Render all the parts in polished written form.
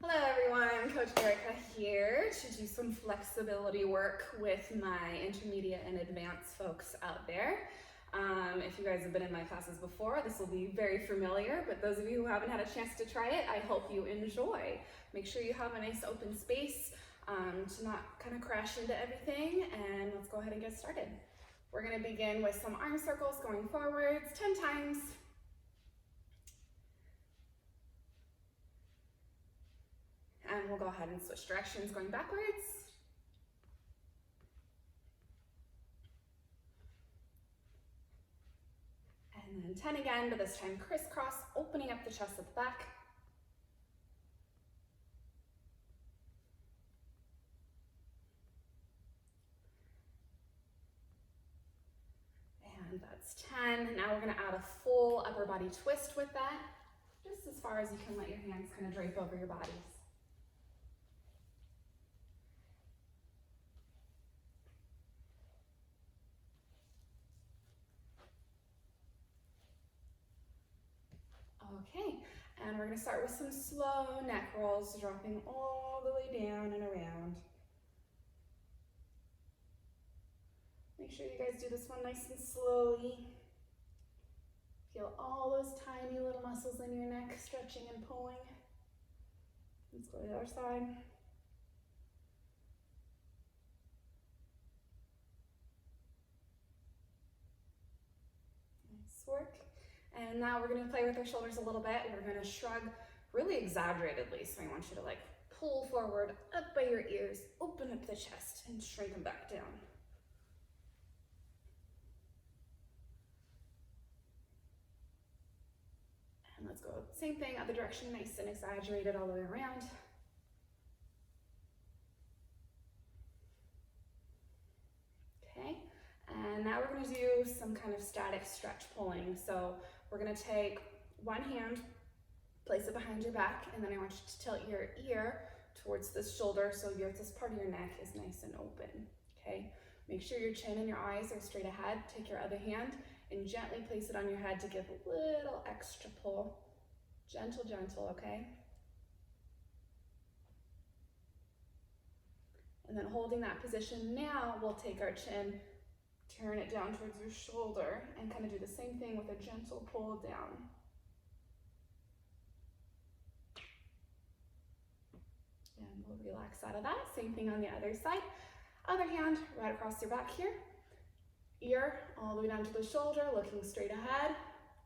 Hello everyone, Coach Erica here to do some flexibility work with my intermediate and advanced folks out there. If you guys have been in my classes before, this will be very familiar, but those of you who haven't had a chance to try it, I hope you enjoy. Make sure you have a nice open space to not kind of crash into everything, and let's go ahead and get started. We're going to begin with some arm circles going forwards 10 times. And we'll go ahead and switch directions going backwards. And then 10 again, but this time crisscross, opening up the chest at the back. And that's 10. Now we're gonna add a full upper body twist with that, just as far as you can let your hands kind of drape over your bodies. Okay, and we're gonna start with some slow neck rolls, dropping all the way down and around. Make sure you guys do this one nice and slowly. Feel all those tiny little muscles in your neck stretching and pulling. Let's go to the other side. Nice work. And now we're going to play with our shoulders a little bit. We're going to shrug really exaggeratedly. So I want you to like pull forward up by your ears, open up the chest, and shrink them back down. And let's go same thing, other direction, nice and exaggerated all the way around. Okay, and now we're going to do some kind of static stretch pulling. So we're going to take one hand, place it behind your back, and then I want you to tilt your ear towards this shoulder so this part of your neck is nice and open. Okay, make sure your chin and your eyes are straight ahead. Take your other hand and gently place it on your head to give a little extra pull. Gentle, gentle, okay? And then holding that position now, we'll take our chin, turn it down towards your shoulder, and kind of do the same thing with a gentle pull down. And we'll relax out of that. Same thing on the other side. Other hand right across your back here. Ear all the way down to the shoulder, looking straight ahead.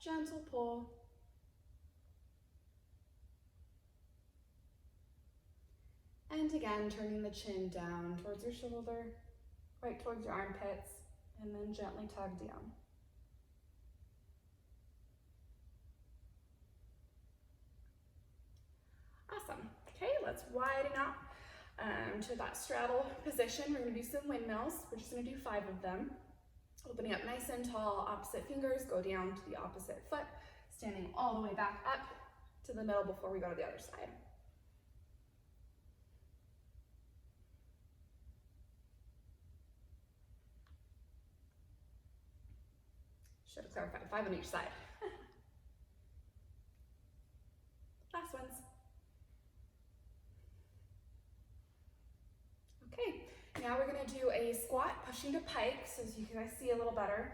Gentle pull. And again, turning the chin down towards your shoulder, right towards your armpits, and then gently tug down. Awesome. Okay, let's widen out to that straddle position. We're going to do some windmills. We're just going to do 5 of them. Opening up nice and tall, opposite fingers, go down to the opposite foot, standing all the way back up to the middle before we go to the other side. Should have clarified, 5 on each side. Last ones. Okay, now we're gonna do a squat, pushing to pike, so you can see a little better.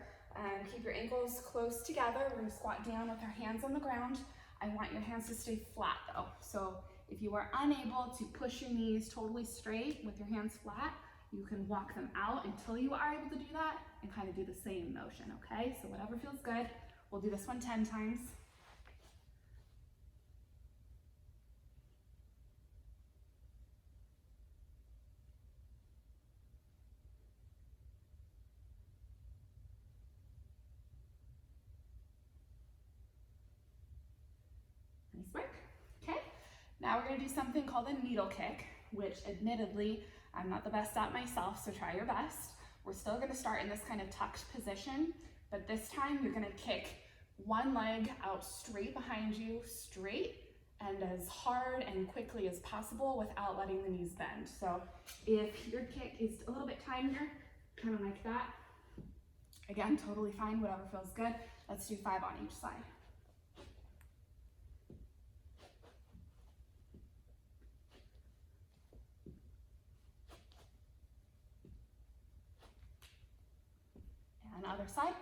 Keep your ankles close together. We're gonna squat down with our hands on the ground. I want your hands to stay flat though. So if you are unable to push your knees totally straight with your hands flat, you can walk them out until you are able to do that and kind of do the same motion, okay? So whatever feels good. We'll do this one 10 times. Nice work. Okay, now we're gonna do something called a needle kick, which admittedly, I'm not the best at myself, so try your best. We're still gonna start in this kind of tucked position, but this time you're gonna kick one leg out straight behind you, straight, and as hard and quickly as possible without letting the knees bend. So if your kick is a little bit tinier, kind of like that, again, totally fine, whatever feels good. Let's do 5 on each side. other side.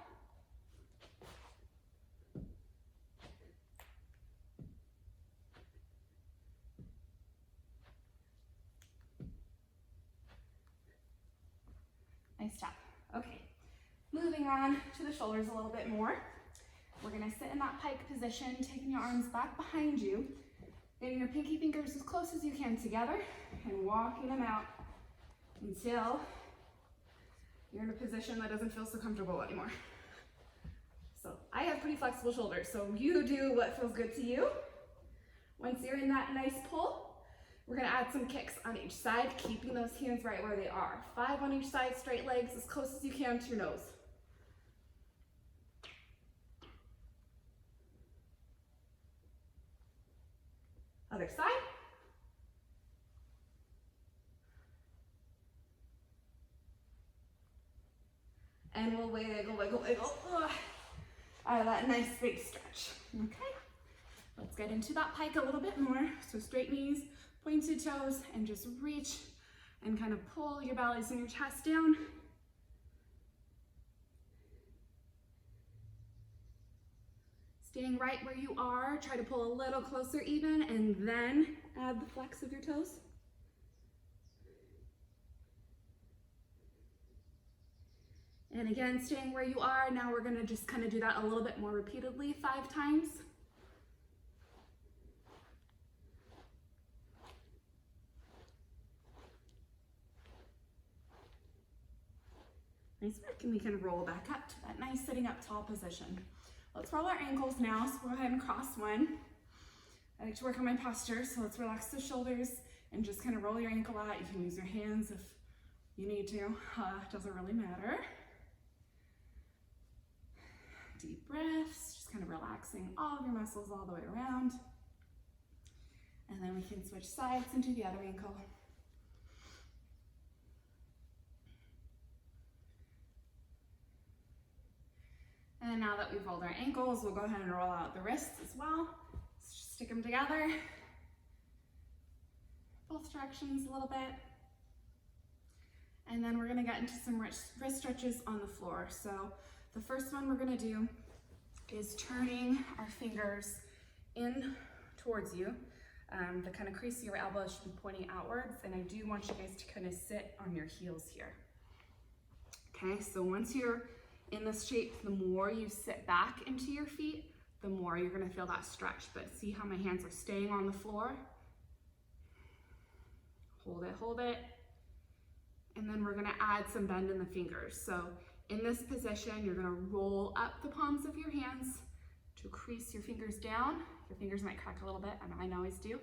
Nice job. Okay, moving on to the shoulders a little bit more. We're gonna sit in that pike position, taking your arms back behind you, getting your pinky fingers as close as you can together and walking them out until you're in a position that doesn't feel so comfortable anymore. So I have pretty flexible shoulders, so you do what feels good to you. Once you're in that nice pull, we're gonna add some kicks on each side, keeping those hands right where they are. 5 on each side, straight legs as close as you can to your nose. Other side. And we'll wiggle, wiggle, wiggle, out of that nice big stretch. Okay, let's get into that pike a little bit more. So straight knees, pointed toes, and just reach and kind of pull your bellies and your chest down. Staying right where you are, try to pull a little closer even, and then add the flex of your toes. And again, staying where you are. Now we're gonna just kind of do that a little bit more repeatedly, 5 times. Nice work, and we can roll back up to that nice sitting up tall position. Let's roll our ankles now, so go ahead and cross one. I like to work on my posture, so let's relax the shoulders and just kind of roll your ankle out. You can use your hands if you need to, it doesn't really matter. Deep breaths, just kind of relaxing all of your muscles all the way around. And then we can switch sides into the other ankle. And now that we've rolled our ankles, we'll go ahead and roll out the wrists as well. Just stick them together. Both directions a little bit. And then we're gonna get into some wrist stretches on the floor. So the first one we're gonna do is turning our fingers in towards you. The kind of crease of your elbows should be pointing outwards, and I do want you guys to kind of sit on your heels here. Okay, so once you're in this shape, the more you sit back into your feet, the more you're gonna feel that stretch. But see how my hands are staying on the floor? Hold it. And then we're gonna add some bend in the fingers. So in this position, you're gonna roll up the palms of your hands to crease your fingers down. Your fingers might crack a little bit, and mine always do.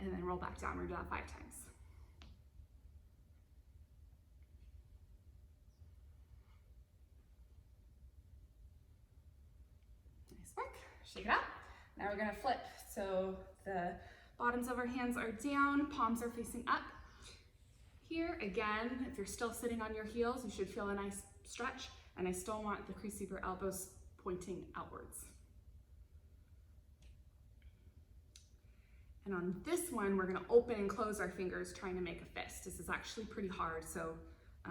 And then roll back down. We're gonna do that 5 times. Nice work. Shake it out. Now we're gonna flip. So the bottoms of our hands are down, palms are facing up. Here, again, if you're still sitting on your heels, you should feel a nice stretch, and I still want the crease of your elbows pointing outwards. And on this one, we're gonna open and close our fingers trying to make a fist. This is actually pretty hard, so I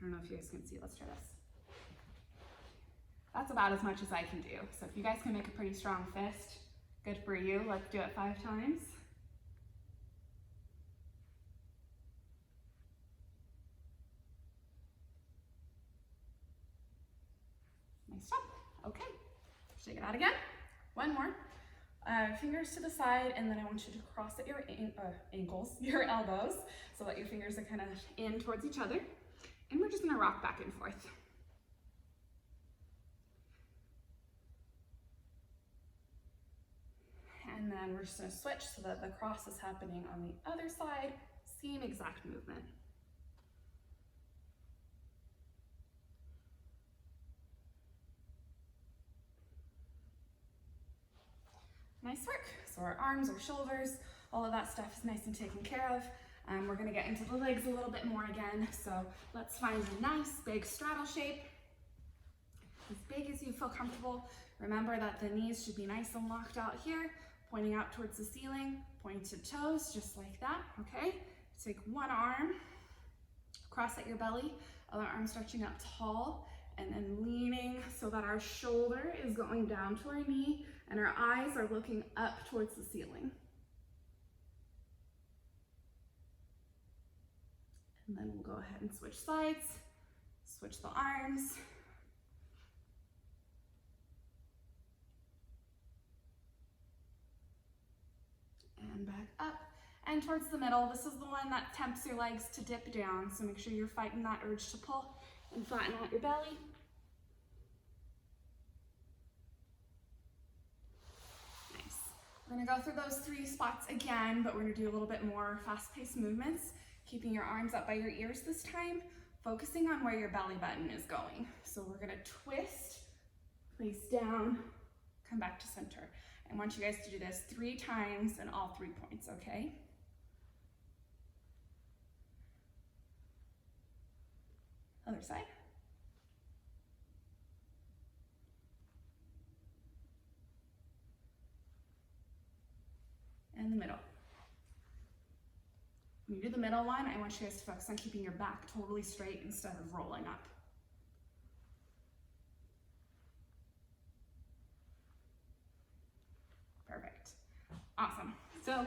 don't know if you guys can see. Let's try this. That's about as much as I can do. So if you guys can make a pretty strong fist, good for you. Let's do it 5 times. Nice job. Okay, shake it out again. One more. Fingers to the side, and then I want you to cross at your ankles, your elbows, so that your fingers are kind of in towards each other. And we're just gonna rock back and forth. And then we're just gonna switch so that the cross is happening on the other side, same exact movement. Nice work. So our arms, our shoulders, all of that stuff is nice and taken care of. We're gonna get into the legs a little bit more again. So let's find a nice big straddle shape, as big as you feel comfortable. Remember that the knees should be nice and locked out here, pointing out towards the ceiling, pointed toes, just like that, okay? Take one arm, cross at your belly, other arm stretching up tall, and then leaning so that our shoulder is going down to our knee and our eyes are looking up towards the ceiling. And then we'll go ahead and switch sides, switch the arms. And back up and towards the middle. This is the one that tempts your legs to dip down, so make sure you're fighting that urge to pull and flatten out your belly. Nice. We're gonna go through those 3 spots again, but we're gonna do a little bit more fast-paced movements, keeping your arms up by your ears this time, focusing on where your belly button is going. So we're gonna twist, place down, come back to center. I want you guys to do this 3 times in all 3 points, okay? Other side. And the middle. When you do the middle one, I want you guys to focus on keeping your back totally straight instead of rolling up. Perfect. Awesome. So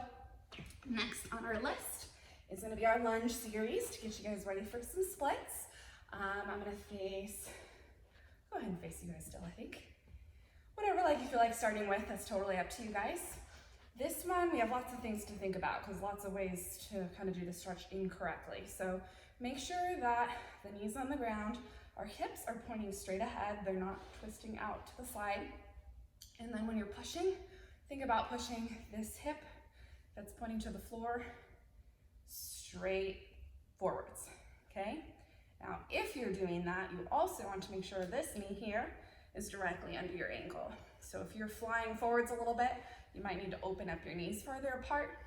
next on our list is going to be our lunge series to get you guys ready for some splits. I'm going to go ahead and face you guys still, I think. Whatever leg you feel like starting with, that's totally up to you guys. This one, we have lots of things to think about because lots of ways to kind of do the stretch incorrectly. So make sure that the knees on the ground, our hips are pointing straight ahead. They're not twisting out to the side. And then when you're pushing, think about pushing this hip that's pointing to the floor straight forwards, okay? Now, if you're doing that, you also want to make sure this knee here is directly under your ankle. So if you're flying forwards a little bit, you might need to open up your knees further apart.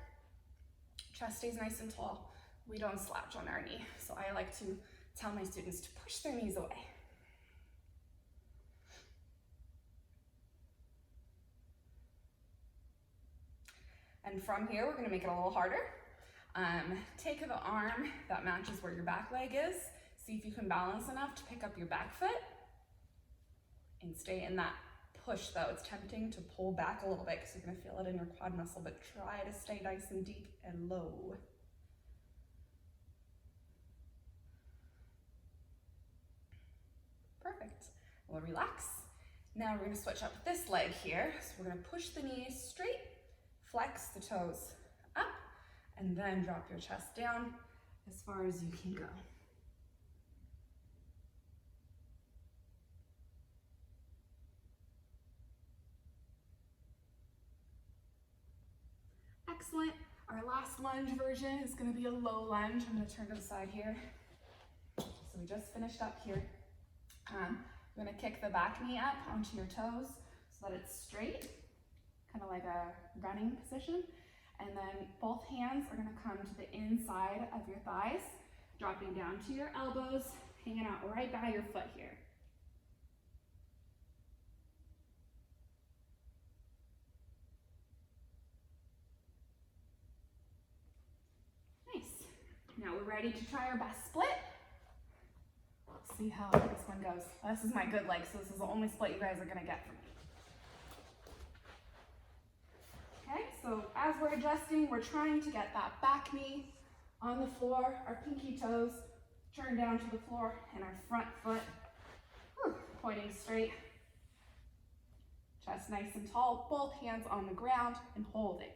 Chest stays nice and tall. We don't slouch on our knee. So I like to tell my students to push their knees away. And from here, we're gonna make it a little harder. Take the arm that matches where your back leg is. See if you can balance enough to pick up your back foot and stay in that push though. It's tempting to pull back a little bit because you're gonna feel it in your quad muscle, but try to stay nice and deep and low. Perfect. We'll relax. Now we're gonna switch up this leg here. So we're gonna push the knees straight, flex the toes up, and then drop your chest down as far as you can go. Excellent. Our last lunge version is going to be a low lunge. I'm going to turn to the side here. So we just finished up here. You're going to kick the back knee up onto your toes so that it's straight, kind of like a running position. And then both hands are going to come to the inside of your thighs, dropping down to your elbows, hanging out right by your foot here. Now we're ready to try our best split. Let's see how this one goes. This is my good leg, so this is the only split you guys are gonna get from me. Okay, so as we're adjusting, we're trying to get that back knee on the floor, our pinky toes turned down to the floor, and our front foot pointing straight. Chest nice and tall, both hands on the ground and holding.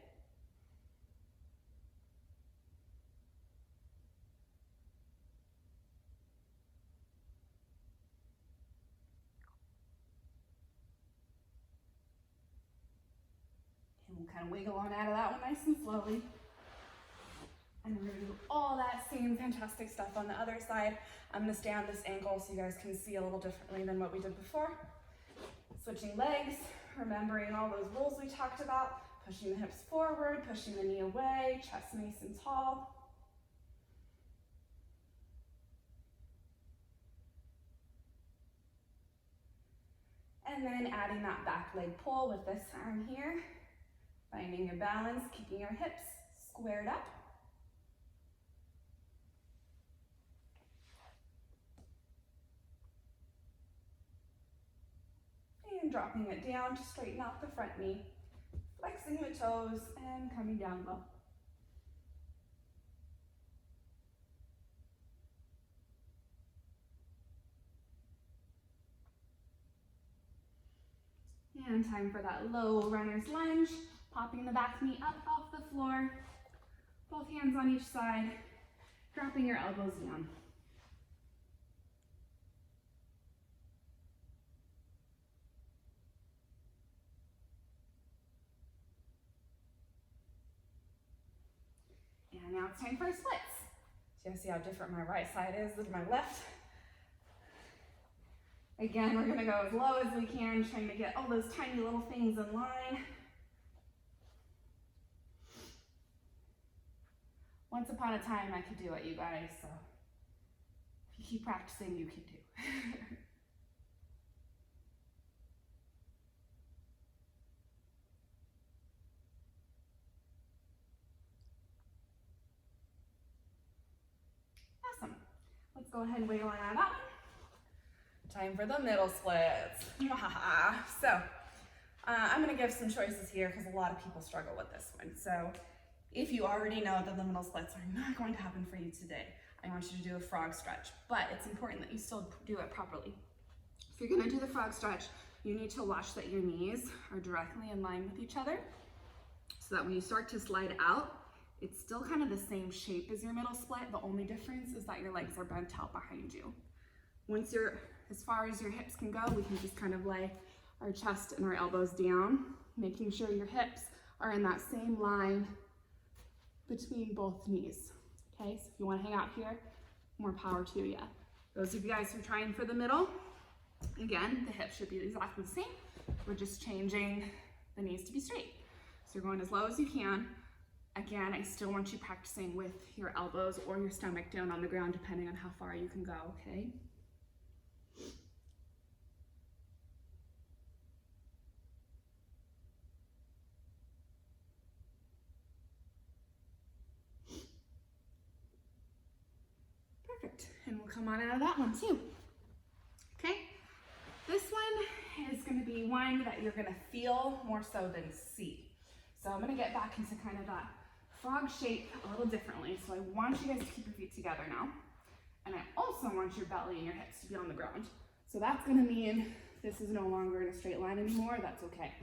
We'll kind of wiggle on out of that one nice and slowly. And we're gonna do all that same fantastic stuff on the other side. I'm gonna stay on this angle so you guys can see a little differently than what we did before. Switching legs, remembering all those rules we talked about, pushing the hips forward, pushing the knee away, chest nice and tall. And then adding that back leg pull with this arm here. Finding your balance, keeping your hips squared up. dropping it down to straighten out the front knee, flexing the toes and coming down low. And time for that low runner's lunge, popping the back knee up off the floor, both hands on each side, dropping your elbows down. And now it's time for splits. So you see how different my right side is than my left. Again, we're gonna go as low as we can, trying to get all those tiny little things in line. Once upon a time, I could do it, you guys, so if you keep practicing, you can do. Awesome. Let's go ahead and wiggle on out of that one. Time for the middle splits. So, I'm gonna give some choices here because a lot of people struggle with this one. So, if you already know that the middle splits are not going to happen for you today, I want you to do a frog stretch, but it's important that you still do it properly. If you're gonna do the frog stretch, you need to watch that your knees are directly in line with each other so that when you start to slide out, it's still kind of the same shape as your middle split. The only difference is that your legs are bent out behind you. Once you're as far as your hips can go, we can just kind of lay our chest and our elbows down, making sure your hips are in that same line between both knees. Okay, so if you want to hang out here, more power to you. Those of you guys who are trying for the middle, again, the hips should be exactly the same. We're just changing the knees to be straight. So you're going as low as you can. Again, I still want you practicing with your elbows or your stomach down on the ground, depending on how far you can go, okay? Perfect, and we'll come on out of that one too. Okay, this one is gonna be one that you're gonna feel more so than see. So I'm gonna get back into kind of that frog shape a little differently. So I want you guys to keep your feet together now. And I also want your belly and your hips to be on the ground. So that's gonna mean this is no longer in a straight line anymore, that's okay.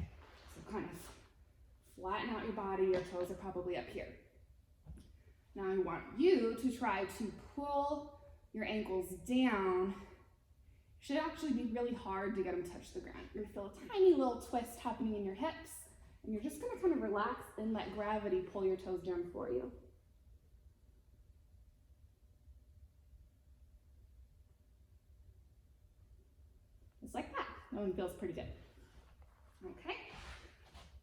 So kind of flatten out your body, your toes are probably up here. Now I want you to try to pull your ankles down. It should actually be really hard to get them to touch the ground. You're gonna feel a tiny little twist happening in your hips, and you're just gonna kind of relax and let gravity pull your toes down for you. Just like that. That one feels pretty good. Okay.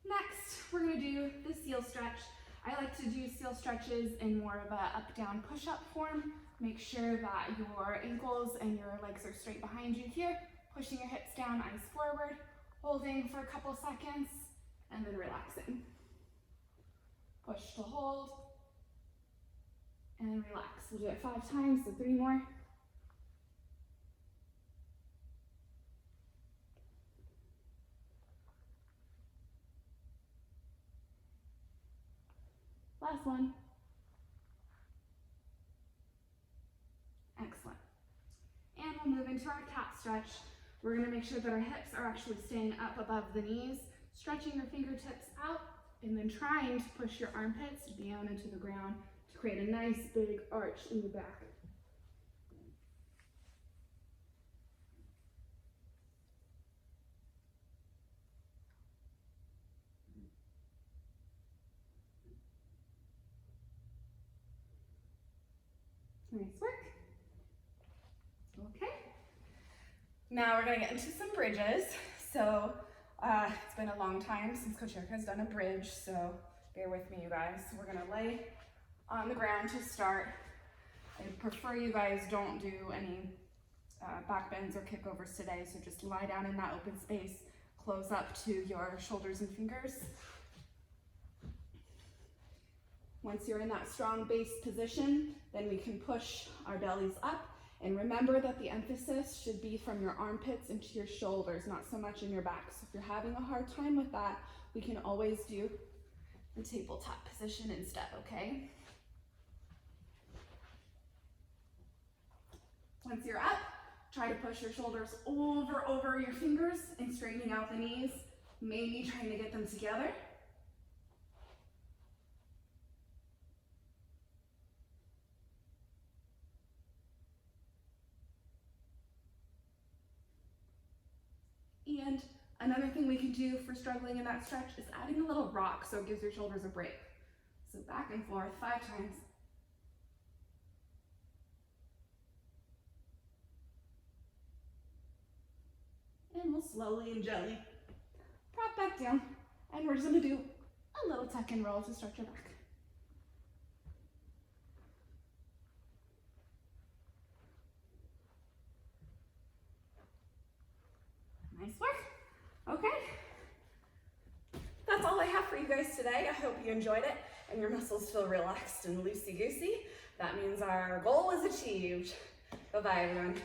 Next, we're gonna do the seal stretch. I like to do seal stretches in more of a up-down push-up form. Make sure that your ankles and your legs are straight behind you here, pushing your hips down, eyes forward, holding for a couple seconds, and then relaxing. Push to hold, and relax. We'll do it 5 times, so 3 more. Last one. Excellent. And we'll move into our cat stretch. We're gonna make sure that our hips are actually staying up above the knees, stretching your fingertips out, and then trying to push your armpits down into the ground to create a nice big arch in the back. Nice work. Okay. Now we're gonna get into some bridges. So it's been a long time since Coach Erica has done a bridge, so bear with me, you guys. We're gonna lay on the ground to start. I prefer you guys don't do any back bends or kickovers today, so just lie down in that open space, close up to your shoulders and fingers. Once you're in that strong base position, then we can push our bellies up And remember that the emphasis should be from your armpits into your shoulders, not so much in your back. So if you're having a hard time with that, we can always do the tabletop position instead, okay? Once you're up, try to push your shoulders over your fingers and straightening out the knees, maybe trying to get them together. And another thing we can do for struggling in that stretch is adding a little rock so it gives your shoulders a break. So back and forth 5 times. And we'll slowly and gently prop back down. And we're just gonna do a little tuck and roll to stretch your back. Nice work. Okay. That's all I have for you guys today. I hope you enjoyed it and your muscles feel relaxed and loosey-goosey. That means our goal was achieved. Bye-bye, everyone.